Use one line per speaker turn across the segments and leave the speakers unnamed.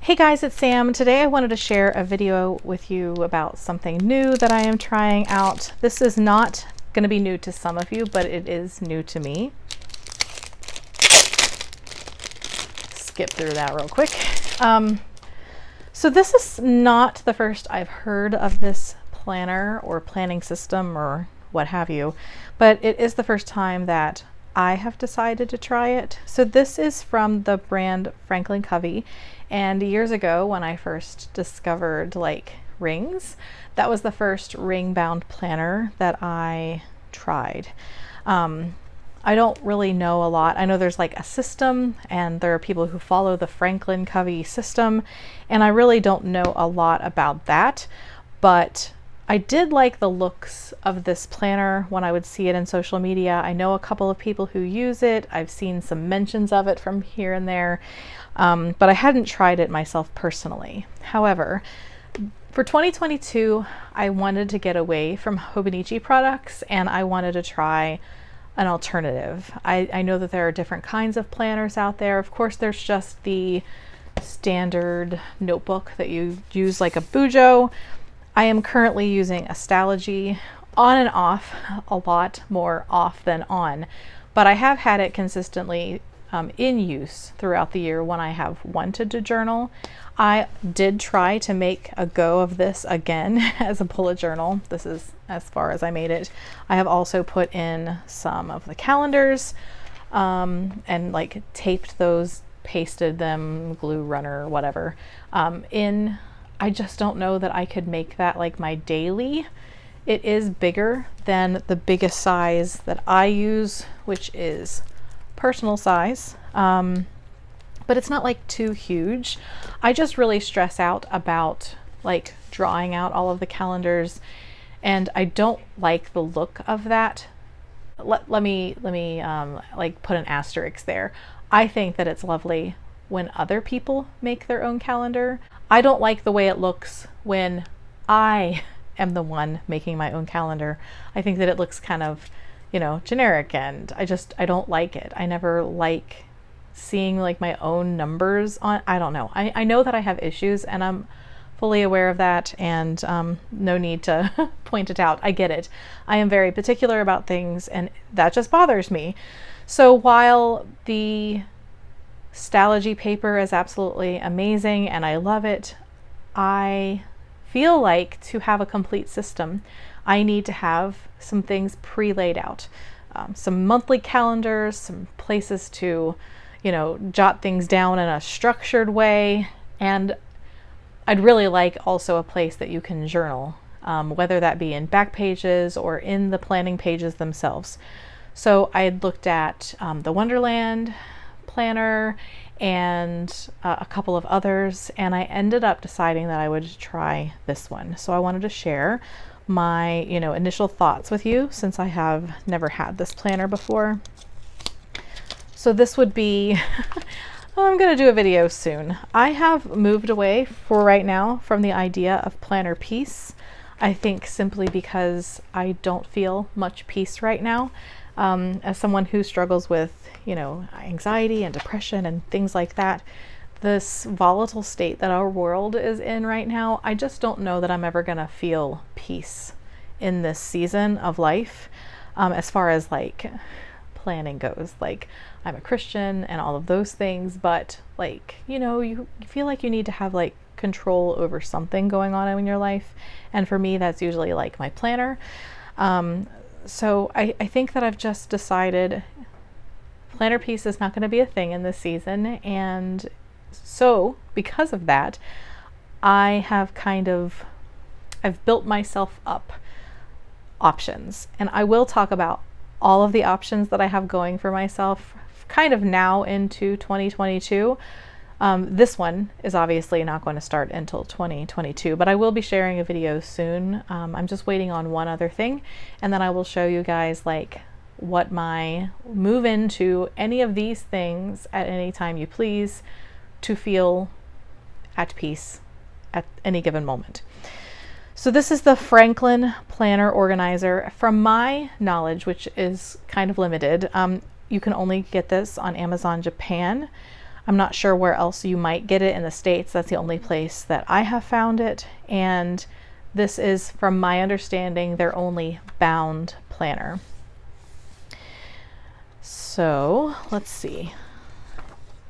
Hey guys, it's Sam. Today I wanted to share a video with you about something new that I am trying out. This is not going to be new to some of you, but it is new to me. Skip through that real quick. So this is not the first I've heard of this planner or planning system or what have you, but it is the first time that I have decided to try it. So this is from the brand Franklin Covey, and years ago when I first discovered like rings, that was the first ring bound planner that I tried. I don't really know a lot. I know there's like a system and there are people who follow the Franklin Covey system, and I really don't know a lot about that, but I did like the looks of this planner when I would see it in social media. I know a couple of people who use it. I've seen some mentions of it from here and there, but I hadn't tried it myself personally. However, for 2022, I wanted to get away from Hobonichi products and I wanted to try an alternative. I know that there are different kinds of planners out there. Of course, there's just the standard notebook that you use like a Bujo. I am currently using Astrology on and off, a lot more off than on, but I have had it consistently in use throughout the year when I have wanted to journal. I did try to make a go of this again as a bullet journal. This is as far as I made it. I have also put in some of the calendars and like taped those, pasted them, glue runner, whatever, in. I just don't know that I could make that like my daily. It is bigger than the biggest size that I use, which is personal size, but it's not like too huge. I just really stress out about like drawing out all of the calendars, and I don't like the look of that. Let me like put an asterisk there. I think that it's lovely when other people make their own calendar. I don't like the way it looks when I am the one making my own calendar. I think that it looks kind of, generic, and I don't like it. I never like seeing like my own numbers on, I don't know. I know that I have issues and I'm fully aware of that, and no need to point it out. I get it. I am very particular about things and that just bothers me. So while the Astrology paper is absolutely amazing and I love it, I feel like to have a complete system, I need to have some things pre-laid out, some monthly calendars, some places to, jot things down in a structured way. And I'd really like also a place that you can journal, whether that be in back pages or in the planning pages themselves. So I had looked at the Wonderland planner and a couple of others, and I ended up deciding that I would try this one. So I wanted to share my initial thoughts with you, since I have never had this planner before. So this would be I'm gonna do a video soon. I have moved away for right now from the idea of planner peace. I think simply because I don't feel much peace right now. As someone who struggles with, anxiety and depression and things like that, this volatile state that our world is in right now, I just don't know that I'm ever gonna feel peace in this season of life, as far as like planning goes. Like, I'm a Christian and all of those things, but like, you feel like you need to have like control over something going on in your life. And for me, that's usually like my planner. So I think that I've just decided planner peace is not going to be a thing in this season. And so because of that, I've built myself up options. And I will talk about all of the options that I have going for myself kind of now into 2022. This one is obviously not going to start until 2022, but I will be sharing a video soon. I'm just waiting on one other thing, and then I will show you guys like what my move into any of these things at any time you please to feel at peace at any given moment. So this is the Franklin Planner Organizer. From my knowledge, which is kind of limited, you can only get this on Amazon Japan. I'm not sure where else you might get it in the States. That's the only place that I have found it. And this is, from my understanding, their only bound planner. So let's see.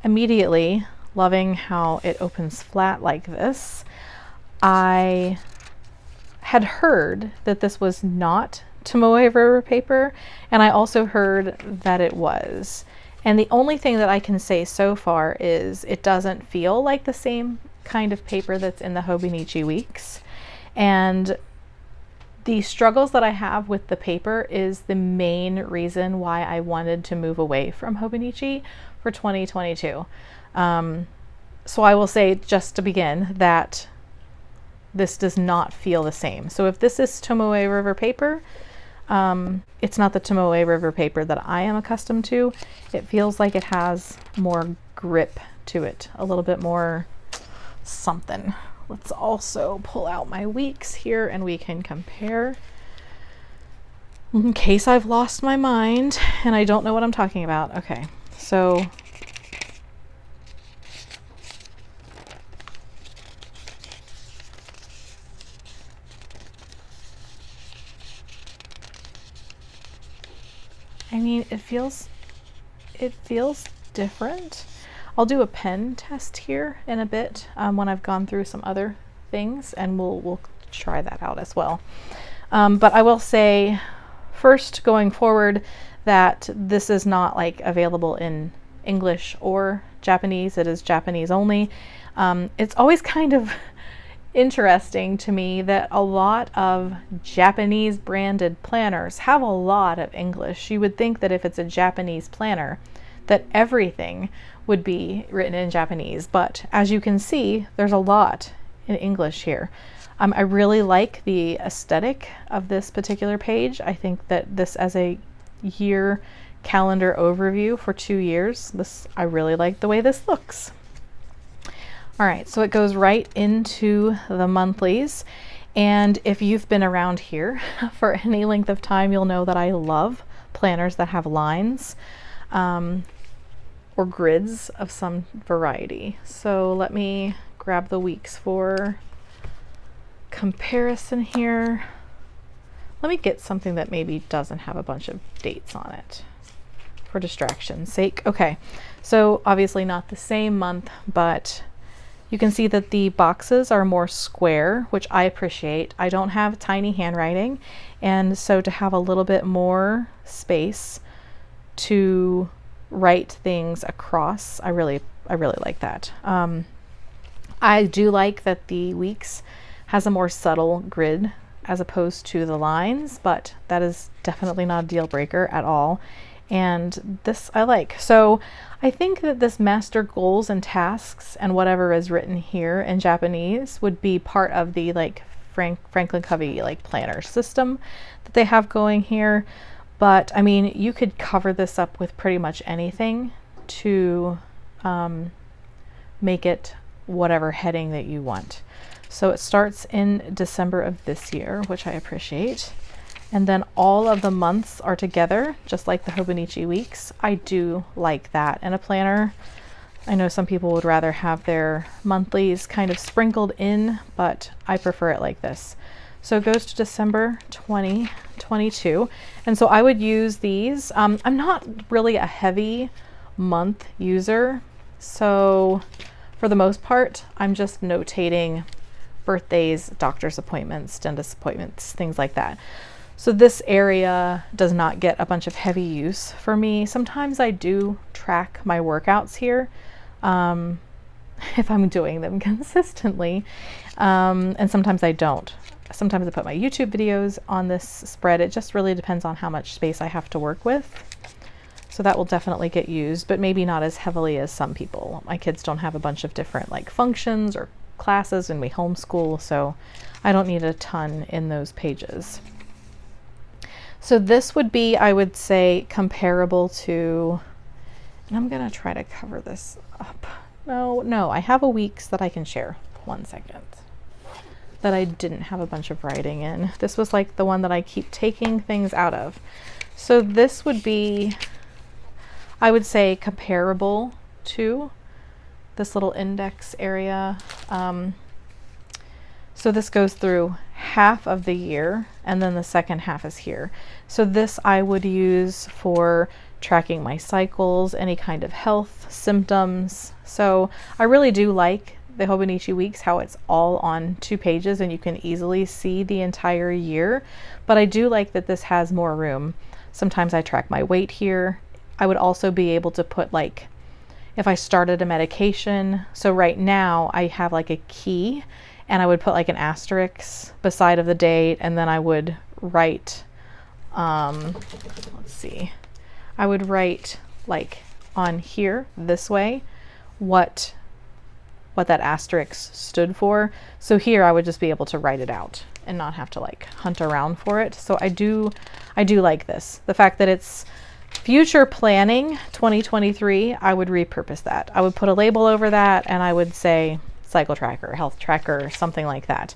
Immediately loving how it opens flat like this. I had heard that this was not Tomoe River paper, and I also heard that it was. And the only thing that I can say so far is it doesn't feel like the same kind of paper that's in the Hobonichi Weeks. And the struggles that I have with the paper is the main reason why I wanted to move away from Hobonichi for 2022. So I will say, just to begin, that this does not feel the same. So if this is Tomoe River paper, it's not the Tomoe River paper that I am accustomed to. It feels like it has more grip to it, a little bit more something. Let's also pull out my weeks here and we can compare, in case I've lost my mind and I don't know what I'm talking about. Okay, so I mean, it feels different. I'll do a pen test here in a bit when I've gone through some other things, and we'll try that out as well. But I will say first, going forward, that this is not like available in English or Japanese. It is Japanese only. It's always kind of interesting to me that a lot of Japanese branded planners have a lot of English. You would think that if it's a Japanese planner, that everything would be written in Japanese, but as you can see, there's a lot in English here. I really like the aesthetic of this particular page. I think that this, as a year calendar overview for 2 years, I really like the way this looks. All right, so it goes right into the monthlies. And if you've been around here for any length of time, you'll know that I love planners that have lines or grids of some variety. So let me grab the weeks for comparison here. Let me get something that maybe doesn't have a bunch of dates on it for distraction's sake. Okay, so obviously not the same month, but you can see that the boxes are more square, which I appreciate. I don't have tiny handwriting, and so to have a little bit more space to write things across, I really like that. I do like that the weeks has a more subtle grid as opposed to the lines, but that is definitely not a deal breaker at all. And this I like. So I think that this master goals and tasks and whatever is written here in Japanese would be part of the like Franklin Covey like planner system that they have going here. But I mean, you could cover this up with pretty much anything to make it whatever heading that you want. So it starts in December of this year, which I appreciate. And then all of the months are together, just like the Hobonichi Weeks. I do like that in a planner. I know some people would rather have their monthlies kind of sprinkled in, but I prefer it like this. So it goes to December 2022. And so I would use these. I'm not really a heavy month user. So for the most part, I'm just notating birthdays, doctor's appointments, dentist appointments, things like that. So this area does not get a bunch of heavy use for me. Sometimes I do track my workouts here if I'm doing them consistently, and sometimes I don't. Sometimes I put my YouTube videos on this spread. It just really depends on how much space I have to work with. So that will definitely get used, but maybe not as heavily as some people. My kids don't have a bunch of different like functions or classes, and we homeschool, so I don't need a ton in those pages. So this would be, I would say, comparable to, and I'm gonna try to cover this up. No, I have a weeks that I can share. 1 second. That I didn't have a bunch of writing in. This was like the one that I keep taking things out of. So this would be, I would say, comparable to this little index area. So this goes through half of the year, and then the second half is here. So this I would use for tracking my cycles, any kind of health symptoms. So I really do like the Hobonichi Weeks, how it's all on 2 pages and you can easily see the entire year. But I do like that this has more room. Sometimes I track my weight here. I would also be able to put, like, if I started a medication. So right now I have like a key, and I would put like an asterisk beside of the date, and then I would write, let's see, I would write like on here this way what that asterisk stood for. So here I would just be able to write it out and not have to like hunt around for it. So I do like this. The fact that it's future planning 2023, I would repurpose that. I would put a label over that and I would say cycle tracker, health tracker, something like that.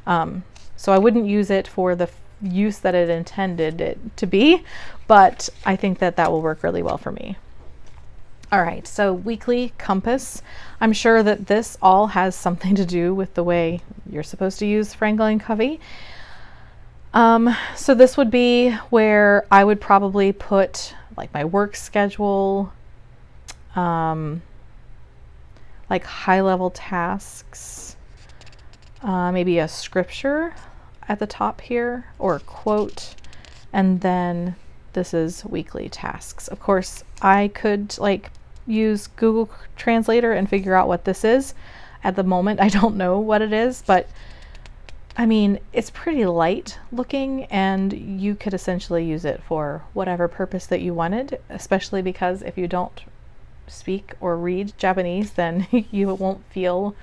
So I wouldn't use it for the use that it intended it to be, but I think that that will work really well for me. All right, so weekly compass. I'm sure that this all has something to do with the way you're supposed to use Franklin Covey. So this would be where I would probably put like my work schedule, like high-level tasks, maybe a scripture at the top here, or a quote, and then this is weekly tasks. Of course, I could like use Google Translator and figure out what this is. At the moment, I don't know what it is, but I mean, it's pretty light looking, and you could essentially use it for whatever purpose that you wanted, especially because if you don't speak or read Japanese, then you won't feel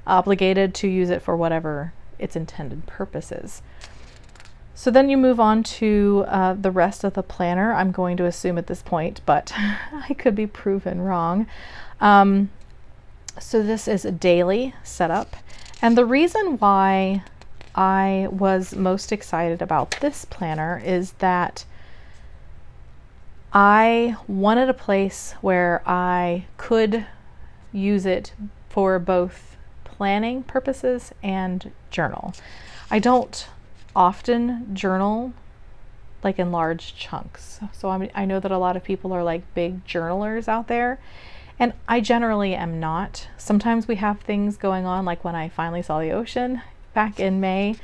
obligated to use it for whatever its intended purpose is. So then you move on to the rest of the planner, I'm going to assume at this point, but I could be proven wrong. So this is a daily setup, and the reason why I was most excited about this planner is that I wanted a place where I could use it for both planning purposes and journal. I don't often journal like in large chunks. So I know that a lot of people are like big journalers out there, and I generally am not. Sometimes we have things going on, like when I finally saw the ocean back in May,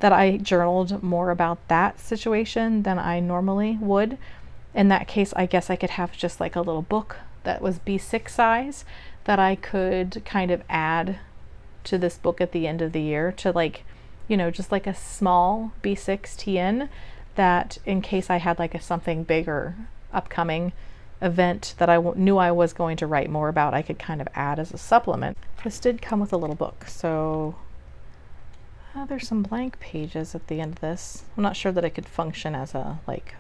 that I journaled more about that situation than I normally would. In that case, I guess I could have just like a little book that was B6 size that I could kind of add to this book at the end of the year to, like, you know, just like a small B6 TN that in case I had like something bigger upcoming event that I knew I was going to write more about, I could kind of add as a supplement. This did come with a little book, so there's some blank pages at the end of this. I'm not sure that it could function as a like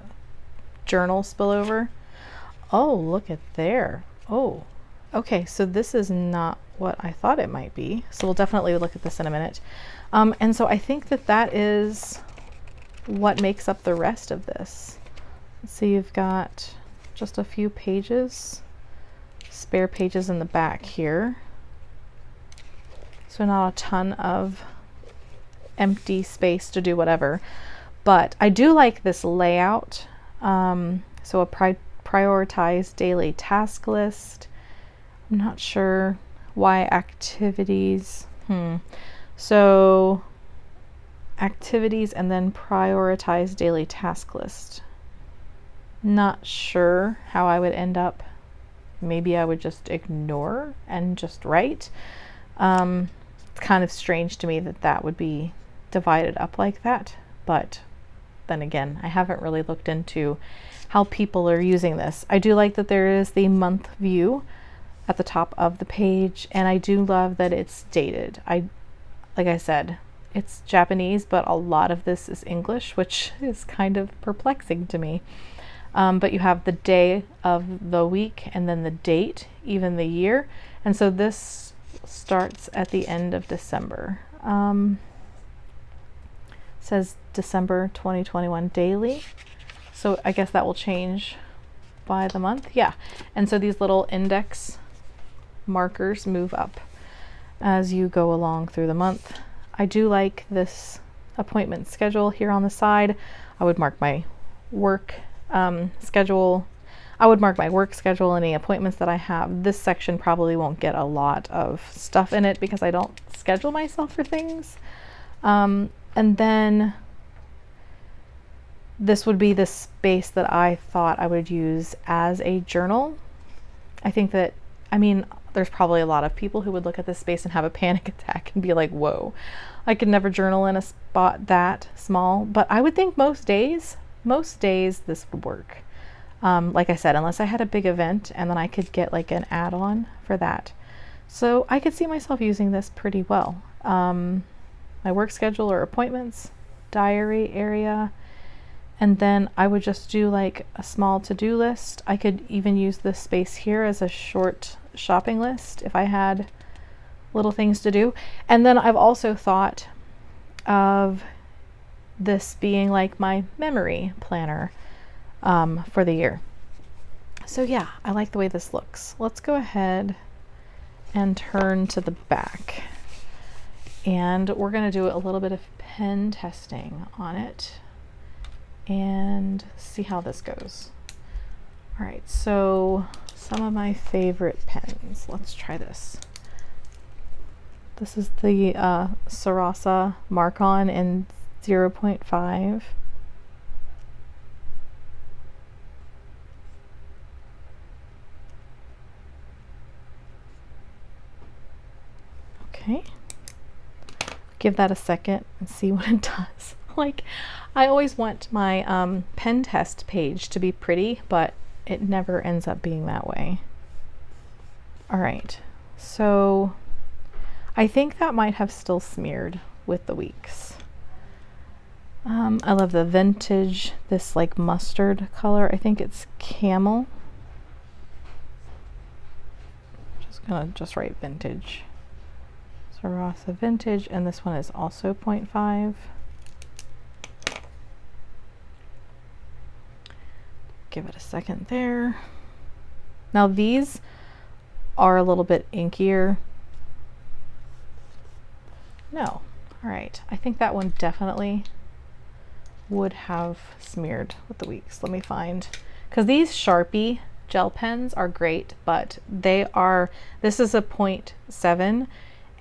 journal spillover. Oh, look at there. Oh, okay, so this is not what I thought it might be. So we'll definitely look at this in a minute. And so I think that that is what makes up the rest of this. Let's see, you've got just a few pages, spare pages in the back here. So not a ton of empty space to do whatever. But I do like this layout. So a prioritized daily task list. I'm not sure why activities. So activities and then prioritize daily task list. Not sure how I would end up. Maybe I would just ignore and just write. It's kind of strange to me that that would be divided up like that, but then again, I haven't really looked into how people are using this. I do like that there is the month view at the top of the page, and I do love that it's dated. Like I said, it's Japanese, but a lot of this is English, which is kind of perplexing to me. But you have the day of the week and then the date, even the year. And so this starts at the end of December. Says December 2021 daily. So I guess that will change by the month. Yeah. And so these little index markers move up as you go along through the month. I do like this appointment schedule here on the side. I would mark my work schedule. I would mark my work schedule, any appointments that I have. This section probably won't get a lot of stuff in it because I don't schedule myself for things. And then this would be the space that I thought I would use as a journal. I think that, I mean, there's probably a lot of people who would look at this space and have a panic attack and be like, whoa, I could never journal in a spot that small. But I would think most days this would work. Like I said, unless I had a big event, and then I could get like an add-on for that. So I could see myself using this pretty well. My work schedule or appointments, diary area, and then I would just do like a small to-do list. I could even use this space here as a short shopping list if I had little things to do. And then I've also thought of this being like my memory planner for the year. So yeah, I like the way this looks. Let's go ahead and turn to the back. And we're going to do a little bit of pen testing on it and see how this goes. All right, so some of my favorite pens. Let's try this. This is the Sarasa Mark-On in 0.5. Okay, give that a second and see what it does. Like, I always want my pen test page to be pretty, but it never ends up being that way. All right, so I think that might have still smeared with the weeks. I love the vintage, this like mustard color. I think it's camel. Just gonna write vintage. Sarasa vintage, and this one is also 0.5. Give it a second there. Now these are a little bit inkier. No, all right. I think that one definitely would have smeared with the weeks. Let me find, because these Sharpie gel pens are great, but this is a 0.7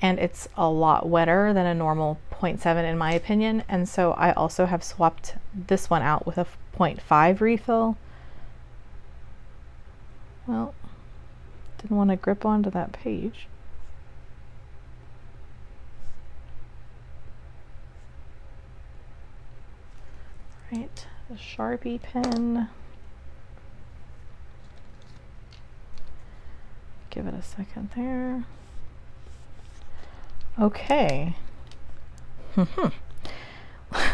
and it's a lot wetter than a normal 0.7 in my opinion. And so I also have swapped this one out with a 0.5 refill. Well, didn't want to grip onto that page. Right, the Sharpie pen. Give it a second there. Okay.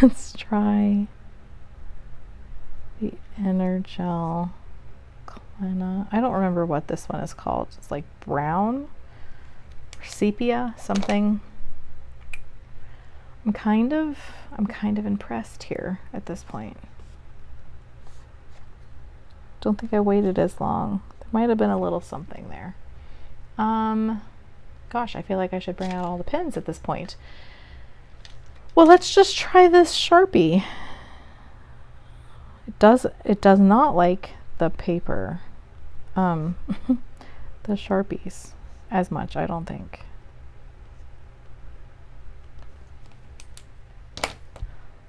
Let's try the Energel Clena. I don't remember what this one is called. It's like brown or sepia, something. I'm kind of impressed here at this point. Don't think I waited as long. There might have been a little something there. Gosh, I feel like I should bring out all the pens at this point. Well, let's just try this Sharpie. It does not like the paper, the Sharpies as much, I don't think.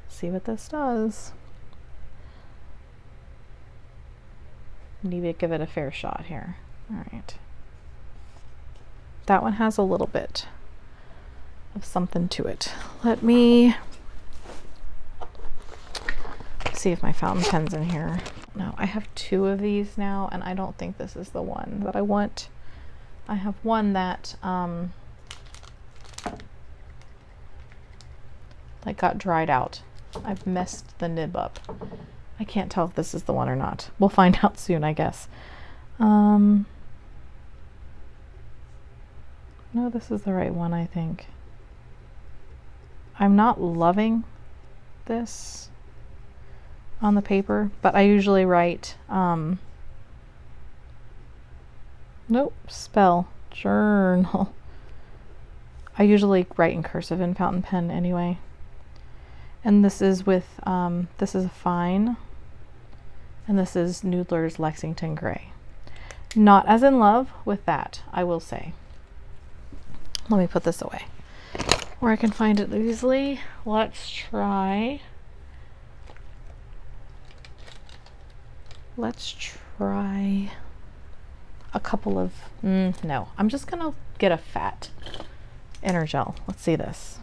See what this does. Need to give it a fair shot here. All right. That one has a little bit of something to it. Let me see if my fountain pen's in here. No, I have two of these now, and I don't think this is the one that I want. I have one that like got dried out. I've messed the nib up. I can't tell if this is the one or not. We'll find out soon, I guess. No, this is the right one, I think. I'm not loving this on the paper, but I usually write, nope, spell. Journal. I usually write in cursive in fountain pen anyway. And this is with, this is a fine, and this is Noodler's Lexington Gray. Not as in love with that, I will say. Let me put this away where I can find it easily. Let's try a couple of, no, I'm just gonna get a fat inner gel. Let's see this.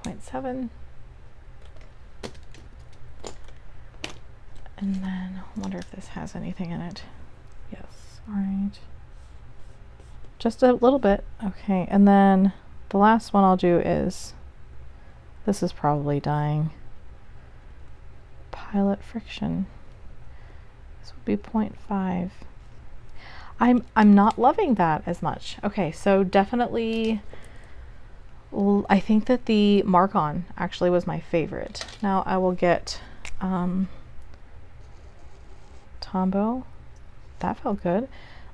.7, and then I wonder if this has anything in it. Yes, all right, just a little bit. Okay, and then the last one I'll do is, this is probably dying, Pilot Friction. This would be 0.5. I'm not loving that as much. Okay, so definitely I think that the Mark On actually was my favorite. Now I will get Tombow. That felt good.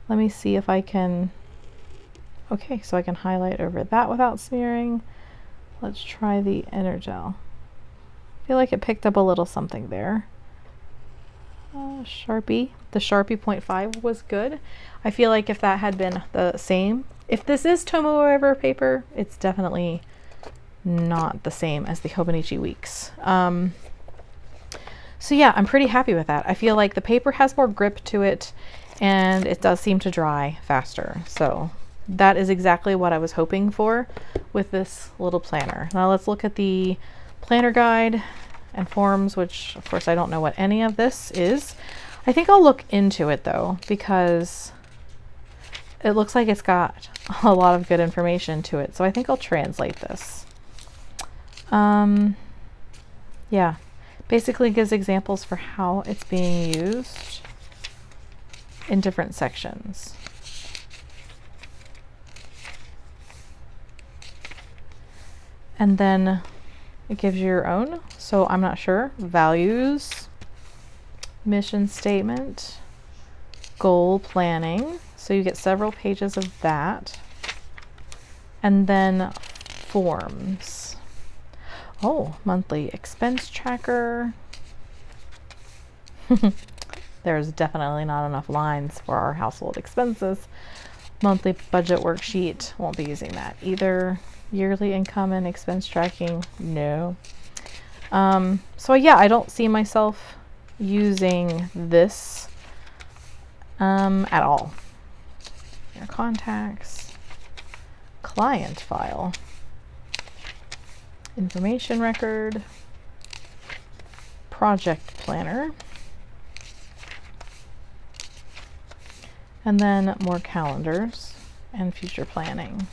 Let me see if I can, okay, so I can highlight over that without smearing. Let's try the inner gel. I feel like it picked up a little something there. Sharpie. The Sharpie 0.5 was good. I feel like if that had been the same, if this is Tomo Forever paper, it's definitely not the same as the Hobonichi Weeks. So yeah, I'm pretty happy with that. I feel like the paper has more grip to it, and it does seem to dry faster. So that is exactly what I was hoping for with this little planner. Now let's look at the planner guide and forms, which of course I don't know what any of this is. I think I'll look into it though, because it looks like it's got a lot of good information to it. So I think I'll translate this. Yeah, basically gives examples for how it's being used in different sections. And then it gives you your own. So I'm not sure. Values, mission statement, goal planning. So you get several pages of that. And then forms. Oh, monthly expense tracker. There's definitely not enough lines for our household expenses. Monthly budget worksheet. Won't be using that either. Yearly income and expense tracking. No. So yeah, I don't see myself using this at all. Your contacts, client file, information record, project planner, and then more calendars and future planning.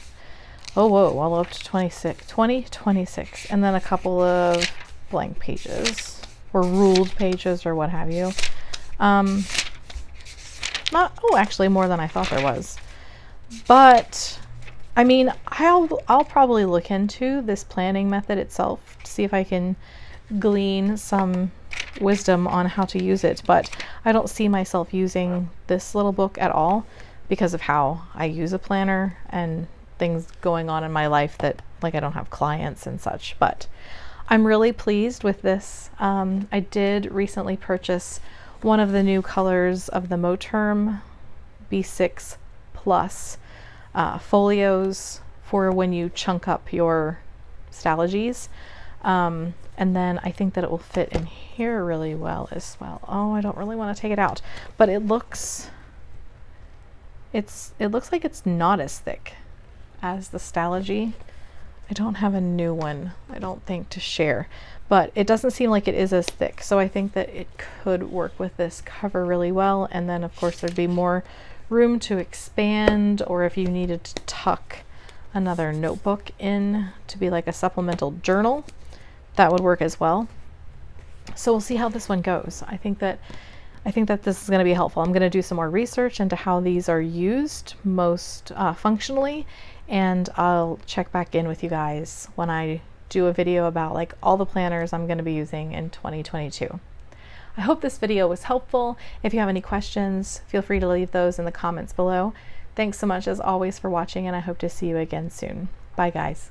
Oh, whoa, all up to 2026, and then a couple of blank pages or ruled pages or what have you. Actually more than I thought there was. But I mean, I'll probably look into this planning method itself to see if I can glean some wisdom on how to use it, but I don't see myself using this little book at all because of how I use a planner and things going on in my life that, like, I don't have clients and such. But I'm really pleased with this. I did recently purchase one of the new colors of the Moterm B6 Plus folios for when you chunk up your Stalogies. And then I think that it will fit in here really well as well. Oh, I don't really want to take it out, but it looks like it's not as thick as the Stalogy. I don't have a new one, I don't think, to share, but it doesn't seem like it is as thick. So I think that it could work with this cover really well. And then of course there'd be more room to expand, or if you needed to tuck another notebook in to be like a supplemental journal, that would work as well. So we'll see how this one goes. I think that this is going to be helpful. I'm going to do some more research into how these are used most functionally, and I'll check back in with you guys when I do a video about like all the planners I'm going to be using in 2022. I hope this video was helpful. If you have any questions, feel free to leave those in the comments below. Thanks so much as always for watching, and I hope to see you again soon. Bye guys.